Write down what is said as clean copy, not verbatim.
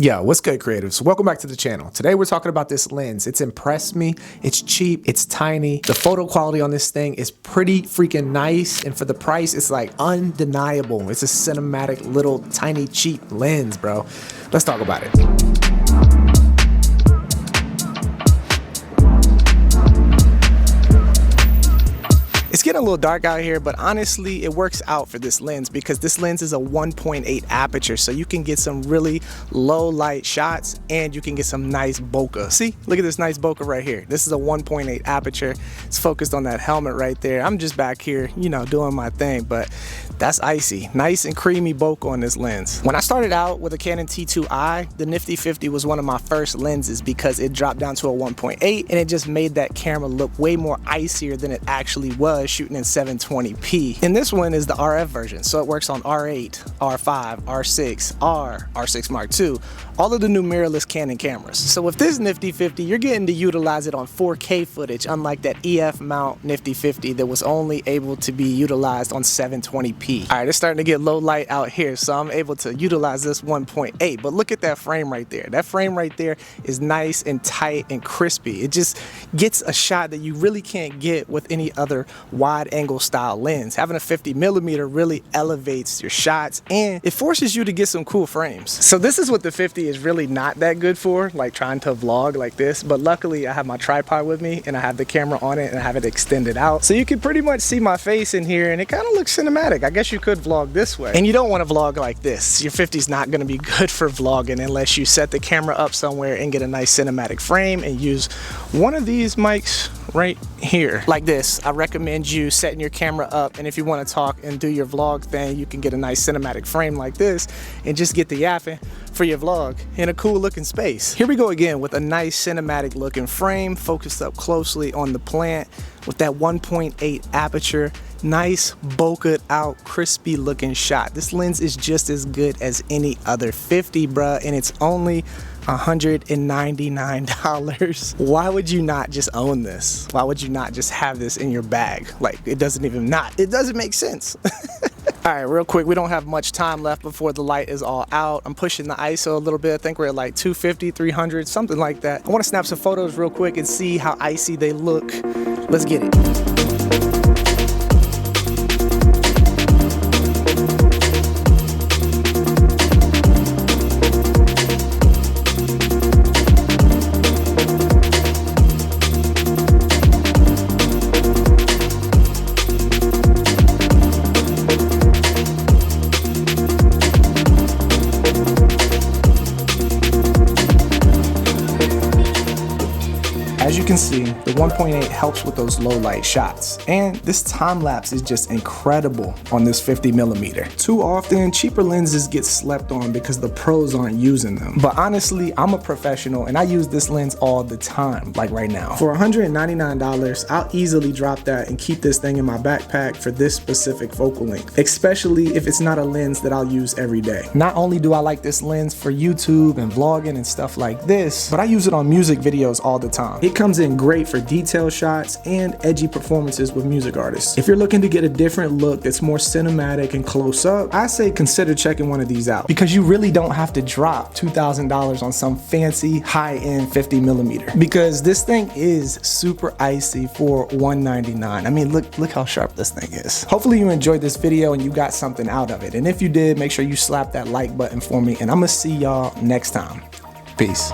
Yo, what's good, creatives? Welcome back to the channel. Today we're talking about this lens. It's impressed me. It's cheap, it's tiny. The photo quality on this thing is pretty freaking nice, and for the price, it's like undeniable. It's a cinematic little tiny cheap lens, bro. Let's talk about it. It's getting a little dark out here, but honestly, it works out for this lens because this lens is a 1.8 aperture, so you can get some really low light shots and you can get some nice bokeh. See, look at this nice bokeh right here. This is a 1.8 aperture. It's focused on that helmet right there. I'm just back here, doing my thing, but that's icy. Nice and creamy bokeh on this lens. When I started out with a Canon T2i, the Nifty 50 was one of my first lenses because it dropped down to a 1.8 and it just made that camera look way more icier than it actually was, shooting in 720p. And this one is the RF version, so it works on R8, R5, R6, R6 Mark II, all of the new mirrorless Canon cameras. So with this Nifty 50, you're getting to utilize it on 4K footage, unlike that EF mount Nifty 50 that was only able to be utilized on 720p. All right, it's starting to get low light out here, so I'm able to utilize this 1.8, but look at that frame right there. That frame right there is nice and tight and crispy. It just gets a shot that you really can't get with any other wide angle style lens. Having a 50mm really elevates your shots and it forces you to get some cool frames. So this is what the 50 is really not that good for, like trying to vlog like this, but luckily I have my tripod with me and I have the camera on it and I have it extended out, so you can pretty much see my face in here and it kind of looks cinematic. I guess you could vlog this way, and you don't want to vlog like this. Your 50 is not going to be good for vlogging unless you set the camera up somewhere and get a nice cinematic frame and use one of these mics right here like this. I recommend you setting your camera up, and if you want to talk and do your vlog thing, you can get a nice cinematic frame like this and just get the yapping for your vlog in a cool looking space. Here we go again with a nice cinematic looking frame focused up closely on the plant with that 1.8 aperture. Nice bokeh out crispy looking shot. This lens is just as good as any other 50, bruh, and it's only $199. Why would you not just own this? Why would you not just have this in your bag? Like, it doesn't make sense. All right, real quick, we don't have much time left before the light is all out. I'm pushing the ISO a little bit. I think we're at like 250, 300, something like that. I want to snap some photos real quick and see how icy they look. Let's get it. As you can see, the 1.8 helps with those low light shots, and this time lapse is just incredible on this 50mm. Too often, cheaper lenses get slept on because the pros aren't using them. But honestly, I'm a professional and I use this lens all the time, like right now. For $199, I'll easily drop that and keep this thing in my backpack for this specific focal length, especially if it's not a lens that I'll use every day. Not only do I like this lens for YouTube and vlogging and stuff like this, but I use it on music videos all the time. It comes in great for detail shots and edgy performances with music artists. If you're looking to get a different look that's more cinematic and close up, I say consider checking one of these out, because you really don't have to drop $2,000 on some fancy high-end 50mm, because this thing is super icy for $199. I mean, look how sharp this thing is. Hopefully you enjoyed this video and you got something out of it, and if you did, make sure you slap that like button for me, and I'm gonna see y'all next time. Peace.